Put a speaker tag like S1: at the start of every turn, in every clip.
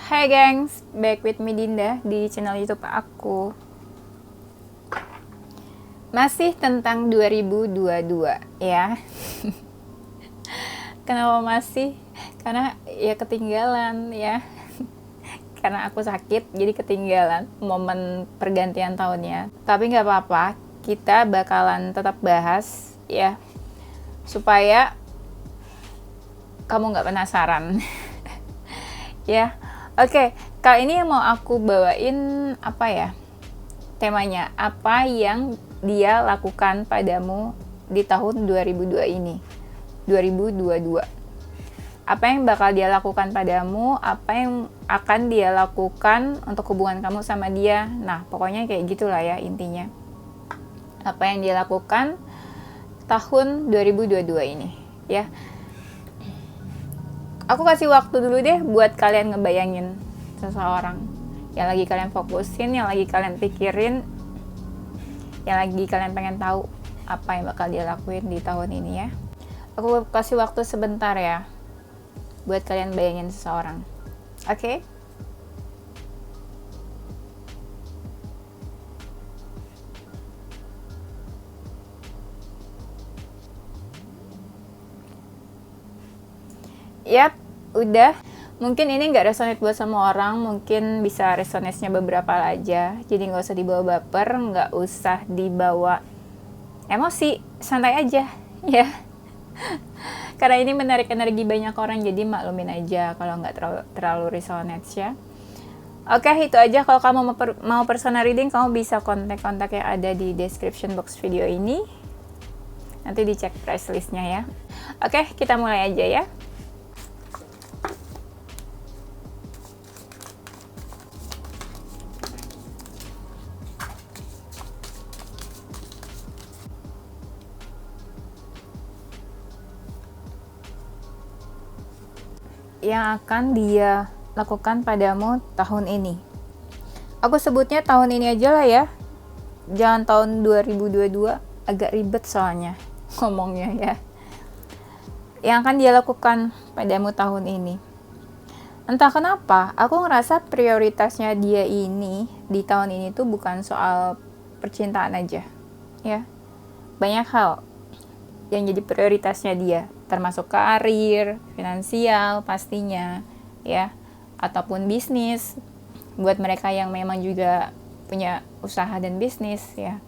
S1: Hai gengs, back with me Dinda di channel YouTube aku. Masih tentang 2022 ya. Kenapa masih? Karena ya ketinggalan ya. Karena aku sakit jadi ketinggalan momen pergantian tahunnya. Tapi nggak apa-apa, kita bakalan tetap bahas ya, supaya kamu nggak penasaran. Ya, oke. Kali ini yang mau aku bawain apa ya? Temanya, apa yang dia lakukan padamu di tahun 2022 ini. 2022. Apa yang bakal dia lakukan padamu, apa yang akan dia lakukan untuk hubungan kamu sama dia. Nah, pokoknya kayak gitulah ya intinya. Apa yang dia lakukan tahun 2022 ini, ya. Aku kasih waktu dulu deh buat kalian ngebayangin seseorang yang lagi kalian fokusin, yang lagi kalian pikirin, yang lagi kalian pengen tahu apa yang bakal dia lakuin di tahun ini ya. Aku kasih waktu sebentar ya buat kalian bayangin seseorang. Oke? Yap, udah. Mungkin ini nggak resonate buat semua orang, mungkin bisa resonate-nya beberapa aja. Jadi nggak usah dibawa baper, nggak usah dibawa emosi, santai aja, ya. Karena ini menarik energi banyak orang, jadi maklumin aja kalau nggak terlalu resonate ya. Oke, itu aja. Kalau kamu mau personal reading, kamu bisa kontak-kontak yang ada di description box video ini. Nanti dicek price list-nya ya. Oke, kita mulai aja ya. Yang akan dia lakukan padamu tahun ini. Aku sebutnya tahun ini aja lah ya. Jangan tahun 2022, agak ribet soalnya ngomongnya ya. Yang akan dia lakukan padamu tahun ini. Entah kenapa, aku ngerasa prioritasnya dia ini di tahun ini tuh bukan soal percintaan aja. Ya. Banyak hal yang jadi prioritasnya dia, termasuk karir, finansial pastinya, ya, ataupun bisnis, buat mereka yang memang juga punya usaha dan bisnis, ya.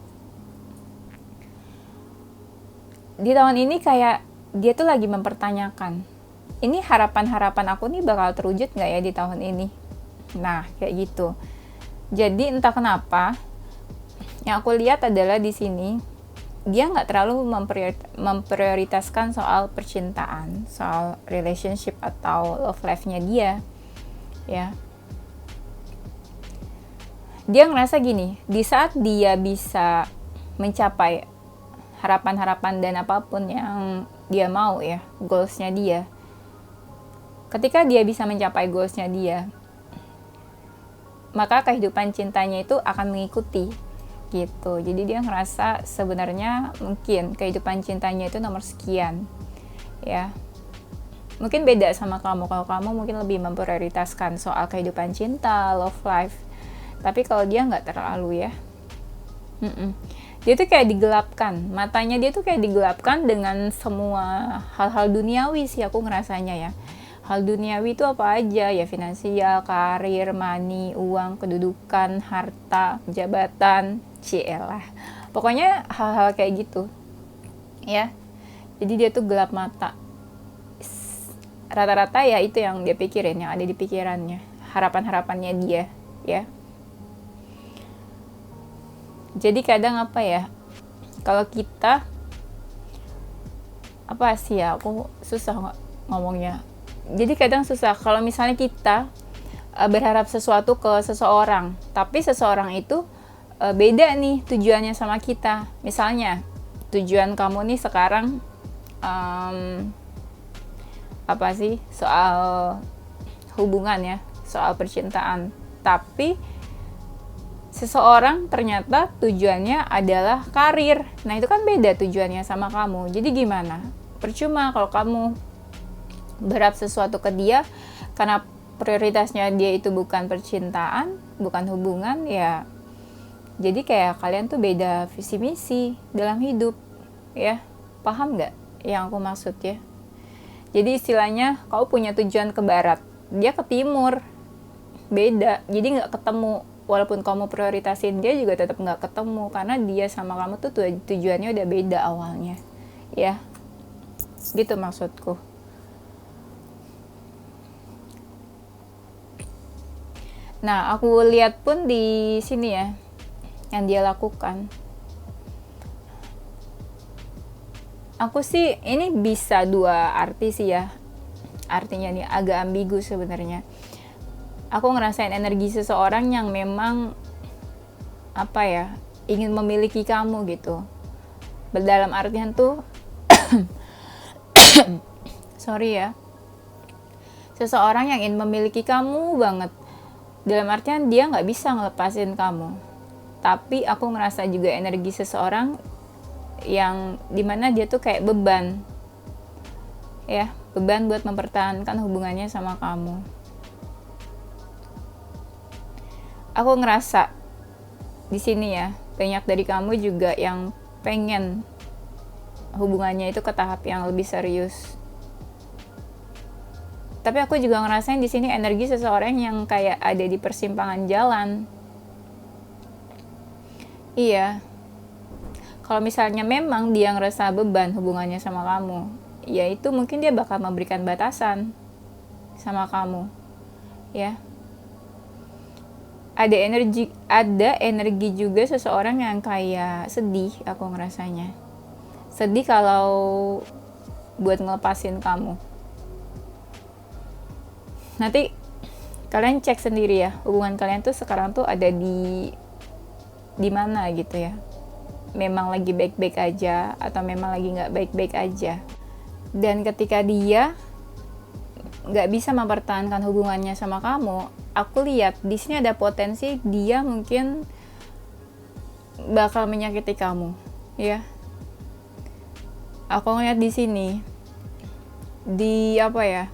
S1: Di tahun ini kayak dia tuh lagi mempertanyakan, ini harapan-harapan aku nih bakal terwujud nggak ya di tahun ini? Nah, kayak gitu. Jadi entah kenapa, yang aku lihat adalah di sini, dia nggak terlalu memprioritaskan soal percintaan, soal relationship atau love life-nya dia, ya. Dia ngerasa gini, di saat dia bisa mencapai harapan-harapan dan apapun yang dia mau ya, goals-nya dia, ketika dia bisa mencapai goals-nya dia, maka kehidupan cintanya itu akan mengikuti. Gitu. Jadi dia ngerasa sebenarnya mungkin kehidupan cintanya itu nomor sekian. Ya. Mungkin beda sama kamu. Kalau kamu mungkin lebih memprioritaskan soal kehidupan cinta, love life. Tapi kalau dia nggak terlalu ya. Dia tuh kayak digelapkan. Matanya dia tuh kayak digelapkan dengan semua hal-hal duniawi sih aku ngerasanya ya. Hal duniawi itu apa aja ya, finansial, karir, money, uang, kedudukan, harta, jabatan, cielah. Pokoknya hal-hal kayak gitu. Ya. Jadi dia tuh gelap mata. Rata-rata ya itu yang dia pikirin, yang ada di pikirannya. Harapan-harapannya dia, ya. Jadi kadang apa ya? Kalau kita apa sih ya? Aku susah ngomongnya. Jadi kadang susah kalau misalnya kita berharap sesuatu ke seseorang, tapi seseorang itu beda nih tujuannya sama kita. Misalnya tujuan kamu nih sekarang apa sih, soal hubungan ya, soal percintaan, tapi seseorang ternyata tujuannya adalah karir. Nah itu kan beda tujuannya sama kamu. Jadi gimana? Percuma kalau kamu berharap sesuatu ke dia karena prioritasnya dia itu bukan percintaan, bukan hubungan, ya jadi kayak kalian tuh beda visi misi dalam hidup, ya. Paham nggak yang aku maksud ya? Jadi istilahnya kau punya tujuan ke barat, dia ke timur, beda, jadi nggak ketemu. Walaupun kamu prioritasin dia juga tetap nggak ketemu, karena dia sama kamu tuh tujuannya udah beda awalnya, ya. Gitu maksudku. Nah, aku lihat pun di sini ya, yang dia lakukan. Aku sih ini bisa dua arti sih ya. Artinya nih agak ambigu sebenarnya. Aku ngerasain energi seseorang yang memang apa ya, ingin memiliki kamu gitu. Dalam artian tuh sorry ya. Seseorang yang ingin memiliki kamu banget. Dalam artian dia nggak bisa ngelepasin kamu. Tapi aku ngerasa juga energi seseorang yang dimana dia tuh kayak beban. Ya, beban buat mempertahankan hubungannya sama kamu. Aku ngerasa di sini ya, banyak dari kamu juga yang pengen hubungannya itu ke tahap yang lebih serius. Tapi aku juga ngerasain di sini energi seseorang yang kayak ada di persimpangan jalan. Iya. Kalau misalnya memang dia ngerasa beban hubungannya sama kamu, ya itu mungkin dia bakal memberikan batasan sama kamu. Ya. Ada energi juga seseorang yang kayak sedih, aku ngerasanya. Sedih kalau buat ngelepasin kamu. Nanti kalian cek sendiri ya, hubungan kalian tuh sekarang tuh ada di mana gitu ya. Memang lagi baik-baik aja atau memang lagi nggak baik-baik aja. Dan ketika dia nggak bisa mempertahankan hubungannya sama kamu, aku lihat di sini ada potensi dia mungkin bakal menyakiti kamu, ya. Aku ngeliat di sini di apa ya?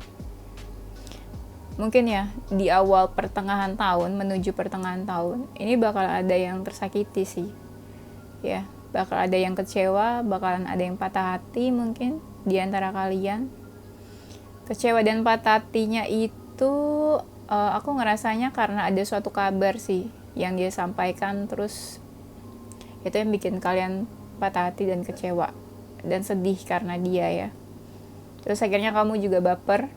S1: Mungkin ya di awal pertengahan tahun menuju pertengahan tahun ini bakal ada yang tersakiti sih, ya. Bakal ada yang kecewa, bakalan ada yang patah hati mungkin di antara kalian. Kecewa dan patah hatinya itu aku ngerasanya karena ada suatu kabar sih yang dia sampaikan, terus itu yang bikin kalian patah hati dan kecewa dan sedih karena dia ya. Terus akhirnya kamu juga baper.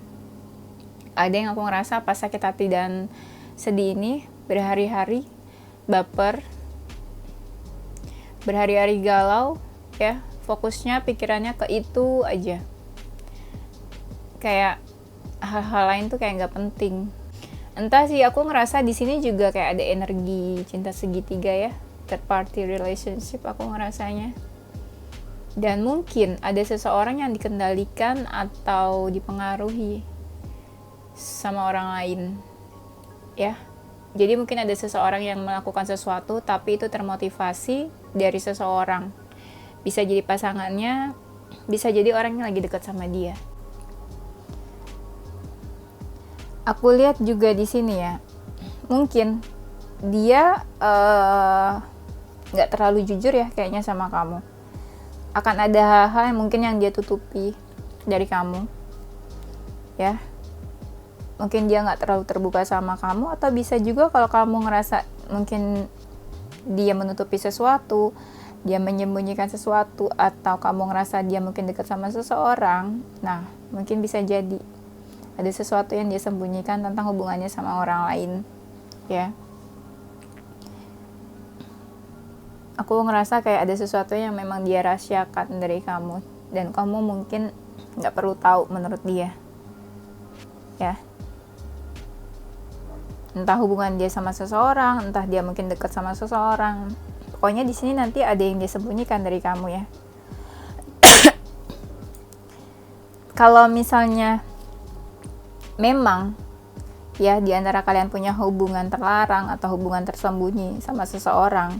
S1: Ada yang aku ngerasa pas sakit hati dan sedih ini berhari-hari baper, berhari-hari galau ya, fokusnya pikirannya ke itu aja, kayak hal-hal lain tuh kayak nggak penting. Entah sih, aku ngerasa di sini juga kayak ada energi cinta segitiga ya, third party relationship aku ngerasanya. Dan mungkin ada seseorang yang dikendalikan atau dipengaruhi sama orang lain ya. Jadi mungkin ada seseorang yang melakukan sesuatu tapi itu termotivasi dari seseorang. Bisa jadi pasangannya, bisa jadi orang yang lagi dekat sama dia. Aku lihat juga di sini ya, mungkin dia nggak terlalu jujur ya kayaknya sama kamu. Akan ada hal-hal yang mungkin yang dia tutupi dari kamu, ya. Mungkin dia nggak terlalu terbuka sama kamu, atau bisa juga kalau kamu ngerasa mungkin dia menutupi sesuatu, dia menyembunyikan sesuatu, atau kamu ngerasa dia mungkin dekat sama seseorang. Nah, mungkin bisa jadi ada sesuatu yang dia sembunyikan tentang hubungannya sama orang lain, ya. Aku ngerasa kayak ada sesuatu yang memang dia rahasiakan dari kamu, dan kamu mungkin nggak perlu tahu menurut dia, ya. Entah hubungan dia sama seseorang, entah dia mungkin dekat sama seseorang. Pokoknya di sini nanti ada yang dia sembunyikan dari kamu ya. Kalau misalnya memang ya di antara kalian punya hubungan terlarang atau hubungan tersembunyi sama seseorang,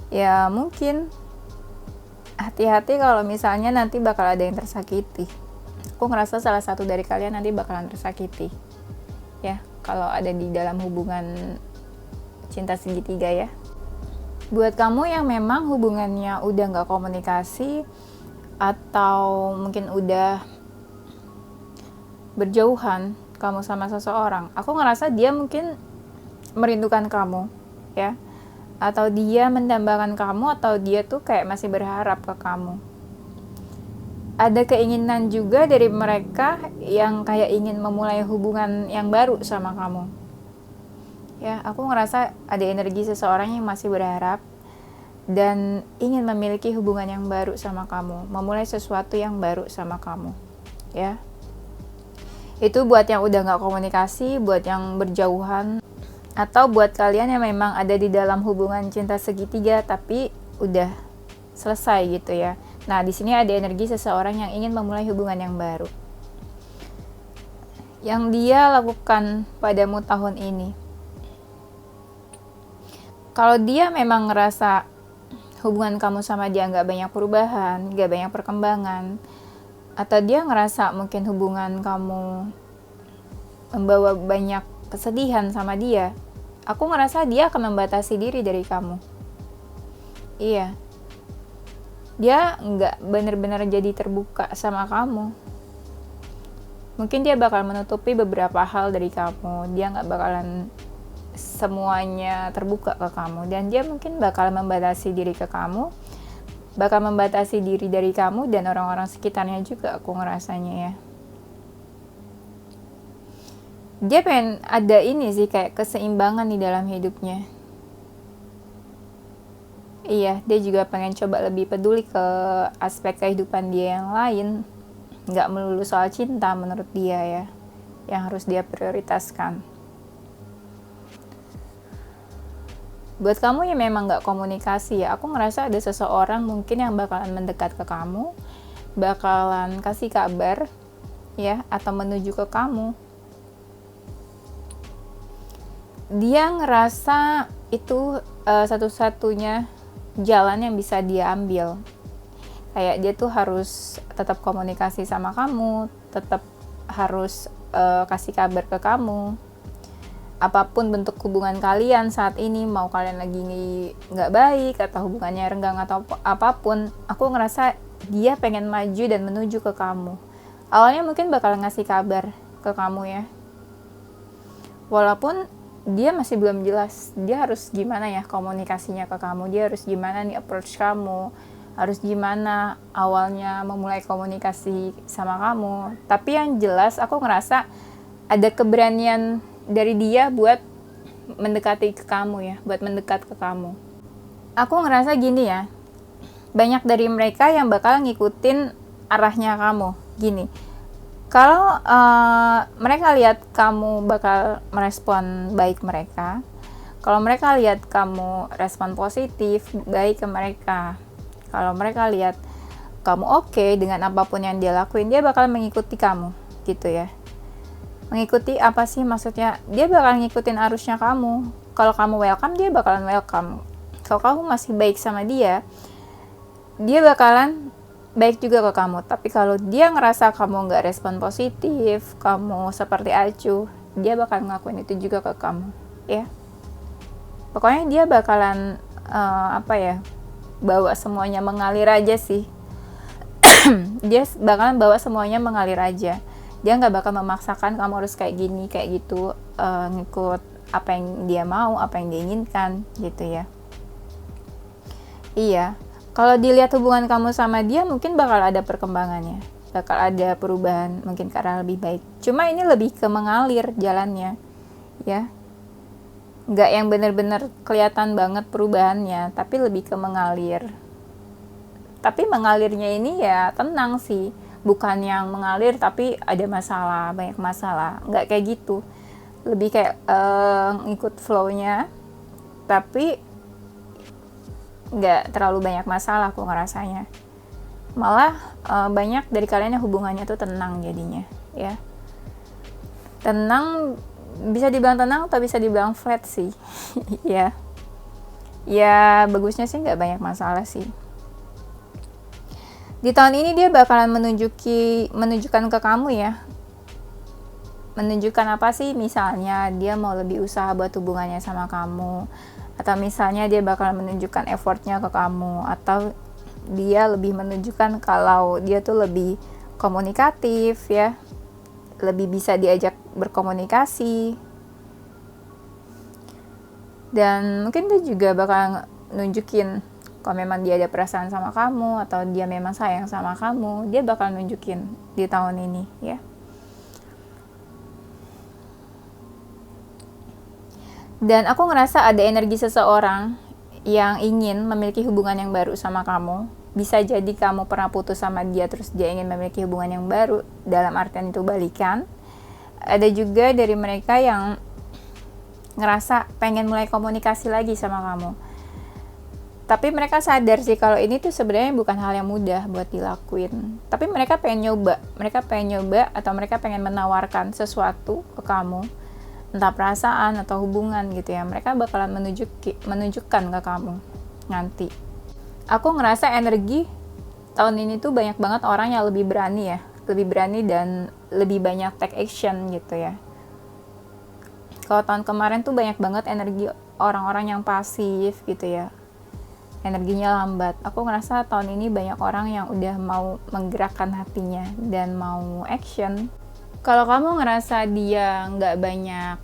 S1: ya mungkin hati-hati kalau misalnya nanti bakal ada yang tersakiti. Aku ngerasa salah satu dari kalian nanti bakalan tersakiti, ya. kalau ada di dalam hubungan cinta segitiga ya. Buat kamu yang memang hubungannya udah nggak komunikasi atau mungkin udah berjauhan kamu sama seseorang, aku ngerasa dia mungkin merindukan kamu ya, atau dia mendambakan kamu, atau dia tuh kayak masih berharap ke kamu. Ada keinginan juga dari mereka yang kayak ingin memulai hubungan yang baru sama kamu ya. Aku ngerasa ada energi seseorang yang masih berharap dan ingin memiliki hubungan yang baru sama kamu, memulai sesuatu yang baru sama kamu ya. Itu buat yang udah gak komunikasi, buat yang berjauhan, atau buat kalian yang memang ada di dalam hubungan cinta segitiga tapi udah selesai gitu ya. Nah, di sini ada energi seseorang yang ingin memulai hubungan yang baru. Yang dia lakukan padamu tahun ini. Kalau dia memang ngerasa hubungan kamu sama dia gak banyak perubahan, gak banyak perkembangan, atau dia ngerasa mungkin hubungan kamu membawa banyak kesedihan sama dia, aku ngerasa dia akan membatasi diri dari kamu. Iya, dia nggak benar-benar jadi terbuka sama kamu. Mungkin dia bakal menutupi beberapa hal dari kamu, dia nggak bakalan semuanya terbuka ke kamu, dan dia mungkin bakal membatasi diri ke kamu, bakal membatasi diri dari kamu dan orang-orang sekitarnya juga, aku ngerasanya ya. Dia pengen ada ini sih, kayak keseimbangan di dalam hidupnya. Iya, dia juga pengen coba lebih peduli ke aspek kehidupan dia yang lain. Nggak melulu soal cinta menurut dia ya, yang harus dia prioritaskan. Buat kamu yang memang nggak komunikasi ya, aku ngerasa ada seseorang mungkin yang bakalan mendekat ke kamu, bakalan kasih kabar ya, atau menuju ke kamu. Dia ngerasa itu satu-satunya jalan yang bisa dia ambil. Kayak dia tuh harus tetap komunikasi sama kamu, tetap harus kasih kabar ke kamu. Apapun bentuk hubungan kalian saat ini, mau kalian lagi nggak baik atau hubungannya renggang atau apapun, aku ngerasa dia pengen maju dan menuju ke kamu. Awalnya mungkin bakal ngasih kabar ke kamu ya, walaupun dia masih belum jelas dia harus gimana ya komunikasinya ke kamu, dia harus gimana nih approach kamu, harus gimana awalnya memulai komunikasi sama kamu. Tapi yang jelas aku ngerasa ada keberanian dari dia buat mendekati ke kamu ya, buat mendekat ke kamu. Aku ngerasa gini ya, banyak dari mereka yang bakal ngikutin arahnya kamu. Gini, kalau mereka lihat kamu bakal merespon baik mereka, kalau mereka lihat kamu respon positif, baik ke mereka, kalau mereka lihat kamu oke dengan apapun yang dia lakuin, dia bakal mengikuti kamu gitu ya. Mengikuti apa sih maksudnya? Dia bakal ngikutin arusnya kamu. Kalau kamu welcome, dia bakalan welcome. Kalau kamu masih baik sama dia, dia bakalan baik juga ke kamu. Tapi kalau dia ngerasa kamu nggak respon positif, kamu seperti acuh, dia bakal ngelakuin itu juga ke kamu ya. Pokoknya dia bakalan bawa semuanya mengalir aja sih. Dia bakalan bawa semuanya mengalir aja. Dia nggak bakal memaksakan kamu harus kayak gini, kayak gitu, ngikut apa yang dia mau, apa yang dia inginkan, gitu ya. Iya, kalau dilihat hubungan kamu sama dia, mungkin bakal ada perkembangannya, bakal ada perubahan, mungkin ke arah lebih baik. Cuma ini lebih ke mengalir jalannya, ya. Nggak yang benar-benar kelihatan banget perubahannya, tapi lebih ke mengalir. Tapi mengalirnya ini ya tenang sih. Bukan yang mengalir tapi ada masalah, banyak masalah, nggak kayak gitu. Lebih kayak ngikut flow-nya, tapi nggak terlalu banyak masalah aku ngerasanya. Malah banyak dari kalian yang hubungannya tuh tenang jadinya ya. Tenang, bisa dibilang tenang atau bisa dibilang flat sih. Ya bagusnya sih nggak banyak masalah sih. Di tahun ini dia bakalan menunjukkan ke kamu ya, menunjukkan apa sih, misalnya dia mau lebih usaha buat hubungannya sama kamu, atau misalnya dia bakal menunjukkan effortnya ke kamu, atau dia lebih menunjukkan kalau dia tuh lebih komunikatif ya, lebih bisa diajak berkomunikasi. Dan mungkin dia juga bakal nunjukin kalau memang dia ada perasaan sama kamu atau dia memang sayang sama kamu, dia bakal nunjukin di tahun ini ya. Dan aku ngerasa ada energi seseorang yang ingin memiliki hubungan yang baru sama kamu. Bisa jadi kamu pernah putus sama dia terus dia ingin memiliki hubungan yang baru, dalam artian itu balikan. Ada juga dari mereka yang ngerasa pengen mulai komunikasi lagi sama kamu. Tapi mereka sadar sih kalau ini tuh sebenarnya bukan hal yang mudah buat dilakuin. Tapi mereka pengen nyoba atau mereka pengen menawarkan sesuatu ke kamu, entah perasaan atau hubungan gitu ya. Mereka bakalan menunjukkan ke kamu nanti. Aku ngerasa energi tahun ini tuh banyak banget orang yang lebih berani dan lebih banyak take action gitu ya. Kalau tahun kemarin tuh banyak banget energi orang-orang yang pasif gitu ya, energinya lambat. Aku ngerasa tahun ini banyak orang yang udah mau menggerakkan hatinya dan mau action. Kalau kamu ngerasa dia nggak banyak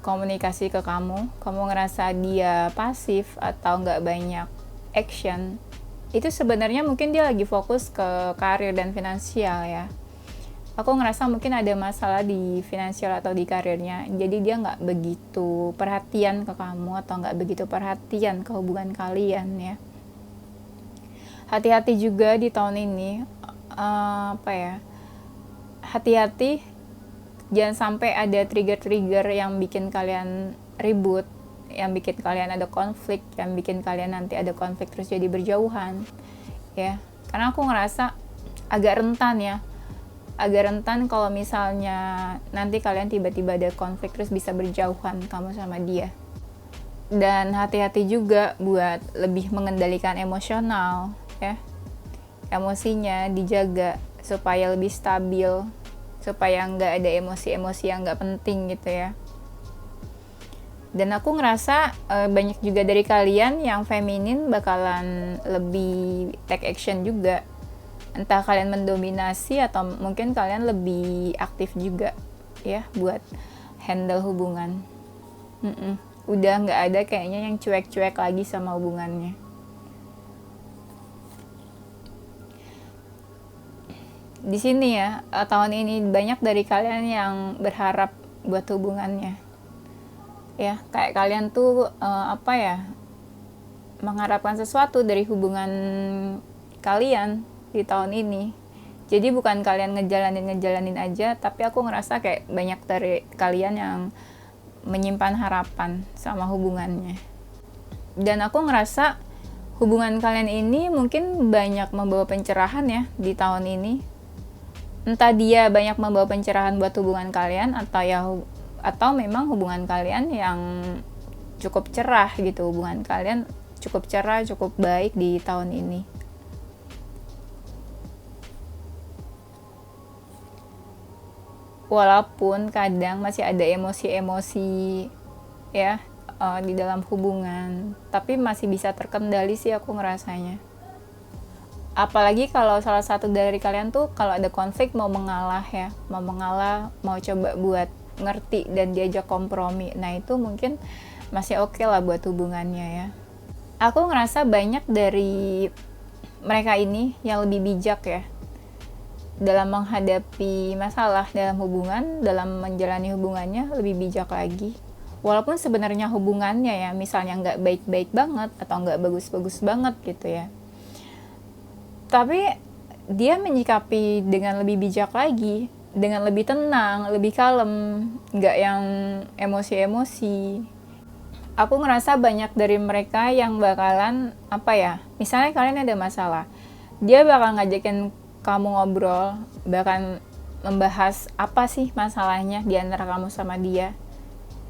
S1: komunikasi ke kamu ngerasa dia pasif atau nggak banyak action, itu sebenarnya mungkin dia lagi fokus ke karir dan finansial ya. Aku ngerasa mungkin ada masalah di finansial atau di karirnya, jadi dia nggak begitu perhatian ke kamu atau nggak begitu perhatian ke hubungan kalian ya. Hati-hati juga di tahun ini, hati-hati jangan sampai ada trigger-trigger yang bikin kalian ribut, yang bikin kalian ada konflik, yang bikin kalian nanti ada konflik terus jadi berjauhan ya. Karena aku ngerasa agak rentan kalau misalnya nanti kalian tiba-tiba ada konflik terus bisa berjauhan kamu sama dia. Dan hati-hati juga buat lebih mengendalikan emosional ya, emosinya dijaga supaya lebih stabil, supaya nggak ada emosi-emosi yang nggak penting gitu ya. Dan aku ngerasa banyak juga dari kalian yang feminin bakalan lebih take action juga. Entah kalian mendominasi atau mungkin kalian lebih aktif juga ya buat handle hubungan. Udah nggak ada kayaknya yang cuek-cuek lagi sama hubungannya. Di sini ya, tahun ini banyak dari kalian yang berharap buat hubungannya ya, kayak kalian tuh mengharapkan sesuatu dari hubungan kalian di tahun ini. Jadi bukan kalian ngejalanin aja, tapi aku ngerasa kayak banyak dari kalian yang menyimpan harapan sama hubungannya. Dan aku ngerasa hubungan kalian ini mungkin banyak membawa pencerahan ya di tahun ini. Entah dia banyak membawa pencerahan buat hubungan kalian atau memang hubungan kalian yang cukup cerah gitu. Hubungan kalian cukup cerah, cukup baik di tahun ini. Walaupun kadang masih ada emosi-emosi ya di dalam hubungan, tapi masih bisa terkendali sih aku ngerasanya. Apalagi kalau salah satu dari kalian tuh kalau ada konflik mau mengalah, mau coba buat ngerti dan diajak kompromi. Nah itu mungkin masih oke lah buat hubungannya ya. Aku ngerasa banyak dari mereka ini yang lebih bijak ya dalam menghadapi masalah dalam hubungan, dalam menjalani hubungannya lebih bijak lagi. Walaupun sebenarnya hubungannya ya, misalnya nggak baik-baik banget atau nggak bagus-bagus banget gitu ya. Tapi dia menyikapi dengan lebih bijak lagi, dengan lebih tenang, lebih kalem, nggak yang emosi-emosi. Aku ngerasa banyak dari mereka yang bakalan misalnya kalian ada masalah, dia bakal ngajakin kamu ngobrol, bahkan membahas apa sih masalahnya di antara kamu sama dia.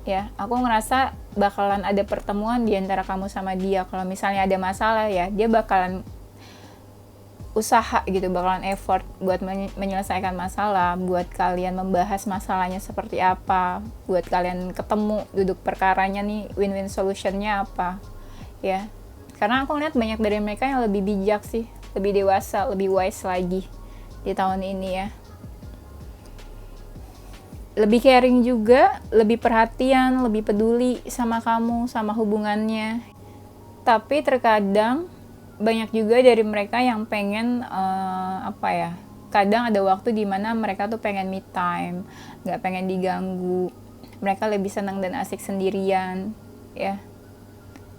S1: Ya, aku ngerasa bakalan ada pertemuan di antara kamu sama dia. Kalau misalnya ada masalah ya, dia bakalan usaha gitu, bakalan effort buat menyelesaikan masalah, buat kalian membahas masalahnya seperti apa, buat kalian ketemu duduk perkaranya nih, win-win solutionnya apa, ya. Karena aku lihat banyak dari mereka yang lebih bijak sih, lebih dewasa, lebih wise lagi di tahun ini ya. Lebih caring juga, lebih perhatian, lebih peduli sama kamu, sama hubungannya. Tapi terkadang banyak juga dari mereka yang pengen kadang ada waktu dimana mereka tuh pengen me time, nggak pengen diganggu, mereka lebih senang dan asik sendirian ya.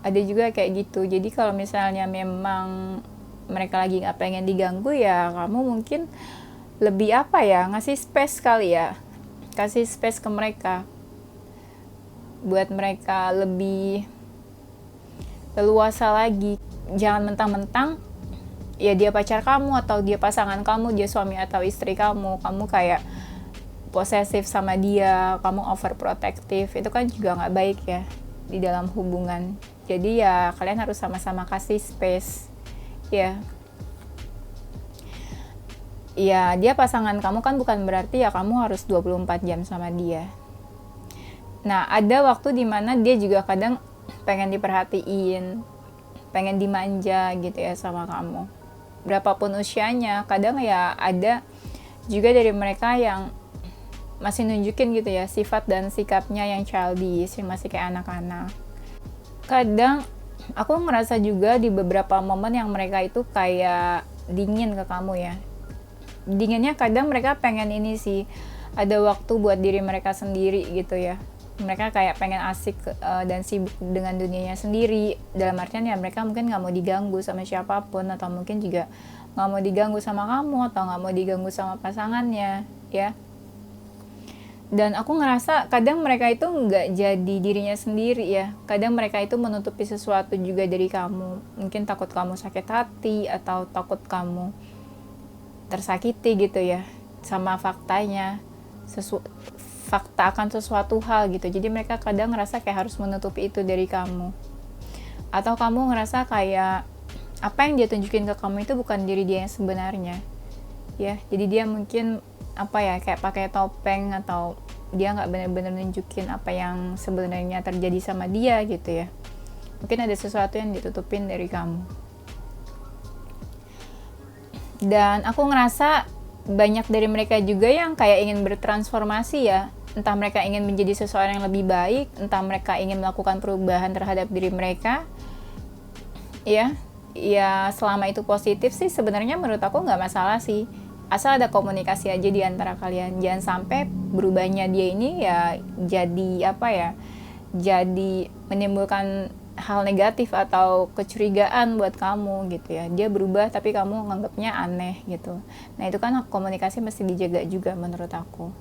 S1: Ada juga kayak gitu. Jadi kalau misalnya memang mereka lagi nggak pengen diganggu, ya kamu mungkin lebih ngasih space kali ya, kasih space ke mereka buat mereka lebih leluasa lagi. Jangan mentang-mentang ya dia pacar kamu atau dia pasangan kamu, dia suami atau istri kamu kayak posesif sama dia, kamu overprotective, itu kan juga nggak baik ya di dalam hubungan. Jadi ya kalian harus sama-sama kasih space ya. Ya dia pasangan kamu kan bukan berarti ya kamu harus 24 jam sama dia. Nah ada waktu dimana dia juga kadang pengen diperhatiin, pengen dimanja gitu ya sama kamu. Berapapun usianya, kadang ya ada juga dari mereka yang masih nunjukin gitu ya sifat dan sikapnya yang childish, yang masih kayak anak-anak. Kadang aku ngerasa juga di beberapa momen yang mereka itu kayak dingin ke kamu ya. Dinginnya kadang mereka pengen ini sih, ada waktu buat diri mereka sendiri gitu ya. Mereka kayak pengen asik dan sibuk dengan dunianya sendiri. Dalam artian ya mereka mungkin gak mau diganggu sama siapapun, atau mungkin juga gak mau diganggu sama kamu, atau gak mau diganggu sama pasangannya ya. Dan aku ngerasa kadang mereka itu gak jadi dirinya sendiri ya. Kadang mereka itu menutupi sesuatu juga dari kamu. Mungkin takut kamu sakit hati, atau takut kamu tersakiti gitu ya sama faktanya, fakta akan sesuatu hal gitu. Jadi mereka kadang ngerasa kayak harus menutupi itu dari kamu. Atau kamu ngerasa kayak apa yang dia tunjukin ke kamu itu bukan diri dia yang sebenarnya. Ya, jadi dia mungkin kayak pakai topeng, atau dia nggak benar-benar nunjukin apa yang sebenarnya terjadi sama dia gitu ya. Mungkin ada sesuatu yang ditutupin dari kamu. Dan aku ngerasa banyak dari mereka juga yang kayak ingin bertransformasi ya. Entah mereka ingin menjadi seseorang yang lebih baik, entah mereka ingin melakukan perubahan terhadap diri mereka. Ya selama itu positif sih sebenarnya menurut aku nggak masalah sih. Asal ada komunikasi aja di antara kalian. Jangan sampai berubahnya dia ini ya jadi jadi menimbulkan hal negatif atau kecurigaan buat kamu gitu ya. Dia berubah tapi kamu nganggapnya aneh gitu. Nah itu kan komunikasi mesti dijaga juga menurut aku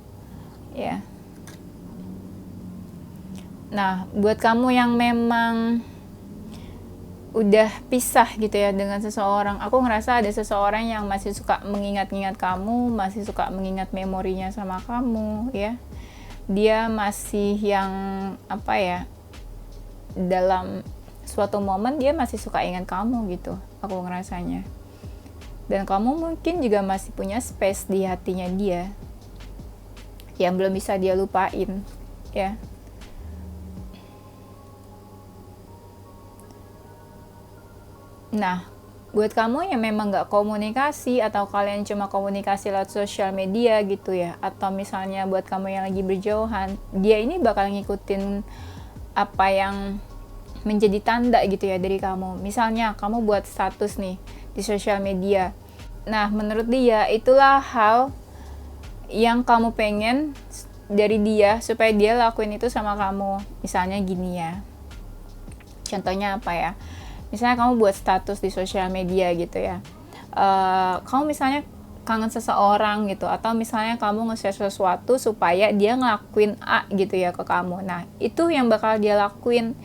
S1: ya. Nah buat kamu yang memang udah pisah gitu ya dengan seseorang, aku ngerasa ada seseorang yang masih suka mengingat-ingat kamu, masih suka mengingat memorinya sama kamu ya. Dia masih yang dalam suatu momen dia masih suka ingat kamu gitu, aku ngerasanya. Dan kamu mungkin juga masih punya space di hatinya dia yang belum bisa dia lupain ya. Nah, buat kamu yang memang gak komunikasi, atau kalian cuma komunikasi lewat sosial media gitu ya, atau misalnya buat kamu yang lagi berjauhan, dia ini bakal ngikutin apa yang menjadi tanda gitu ya dari kamu. Misalnya kamu buat status nih di sosial media. Nah, menurut dia itulah hal yang kamu pengen dari dia supaya dia lakuin itu sama kamu. Misalnya gini ya. Contohnya misalnya kamu buat status di sosial media gitu ya. Kamu misalnya kangen seseorang gitu, atau misalnya kamu nge-share sesuatu supaya dia ngelakuin A gitu ya ke kamu. Nah, itu yang bakal dia lakuin.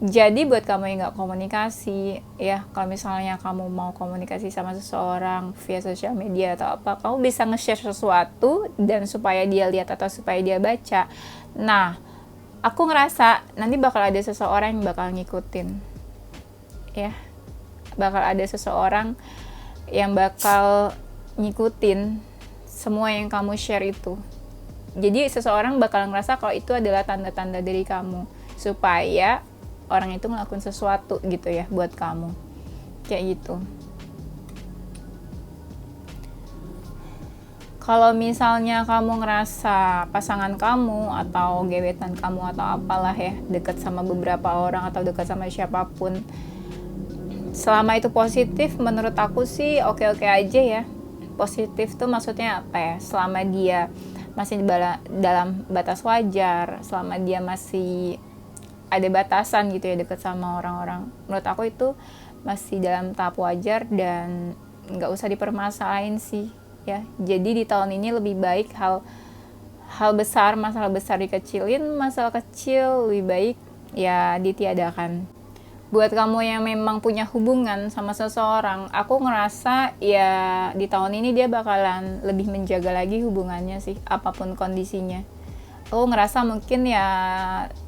S1: Jadi buat kamu yang gak komunikasi ya, kalau misalnya kamu mau komunikasi sama seseorang via sosial media atau apa, kamu bisa nge-share sesuatu dan supaya dia lihat atau supaya dia baca. Nah, aku ngerasa nanti bakal ada seseorang yang bakal ngikutin ya, bakal ada seseorang yang bakal ngikutin semua yang kamu share itu. Jadi seseorang bakal ngerasa kalau itu adalah tanda-tanda dari kamu, supaya orang itu ngelakuin sesuatu gitu ya buat kamu. Kayak gitu. Kalau misalnya kamu ngerasa pasangan kamu atau gebetan kamu atau apalah ya deket sama beberapa orang atau deket sama siapapun, selama itu positif, menurut aku sih oke-oke aja ya. Positif tuh maksudnya apa ya? Selama dia masih dalam batas wajar, selama dia masih ada batasan gitu ya deket sama orang-orang, menurut aku itu masih dalam tahap wajar dan nggak usah dipermasalahin sih ya. Jadi di tahun ini lebih baik hal besar, masalah besar dikecilin, masalah kecil lebih baik ya ditiadakan. Buat kamu yang memang punya hubungan sama seseorang, aku ngerasa ya di tahun ini dia bakalan lebih menjaga lagi hubungannya sih, apapun kondisinya. Aku ngerasa mungkin ya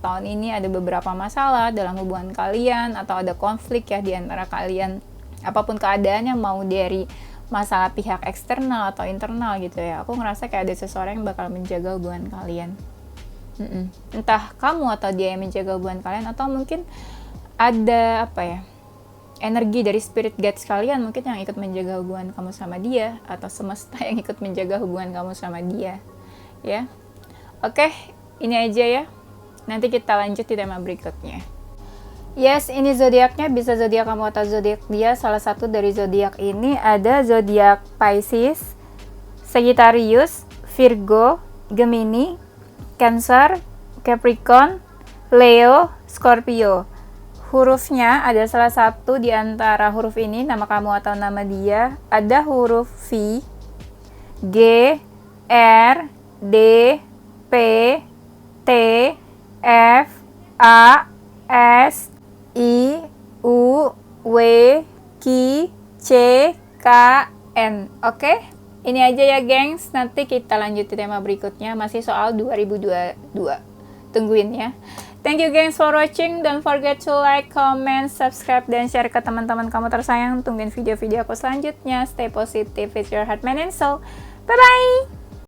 S1: tahun ini ada beberapa masalah dalam hubungan kalian atau ada konflik ya di antara kalian. Apapun keadaannya, mau dari masalah pihak eksternal atau internal gitu ya, aku ngerasa kayak ada seseorang yang bakal menjaga hubungan kalian. Entah kamu atau dia yang menjaga hubungan kalian, atau mungkin ada apa ya, energi dari spirit guides kalian mungkin yang ikut menjaga hubungan kamu sama dia, atau semesta yang ikut menjaga hubungan kamu sama dia ya. Oke, ini aja ya, nanti kita lanjut di tema berikutnya. Yes, ini zodiaknya, bisa zodiak kamu atau zodiak dia. Salah satu dari zodiak ini ada zodiak Pisces, Sagittarius, Virgo, Gemini, Cancer, Capricorn, Leo, Scorpio. Hurufnya ada salah satu di antara huruf ini, nama kamu atau nama dia. Ada huruf V, G, R, D, P, T, F, A, S, I, U, W, Q, C, K, N. Oke? Ini aja ya, gengs. Nanti kita lanjut di tema berikutnya, masih soal 2022. Tungguin ya. Thank you, gengs, for watching. Don't forget to like, comment, subscribe, dan share ke teman-teman kamu tersayang. Tungguin video-video aku selanjutnya. Stay positive with your heart, mind, and soul. Bye-bye!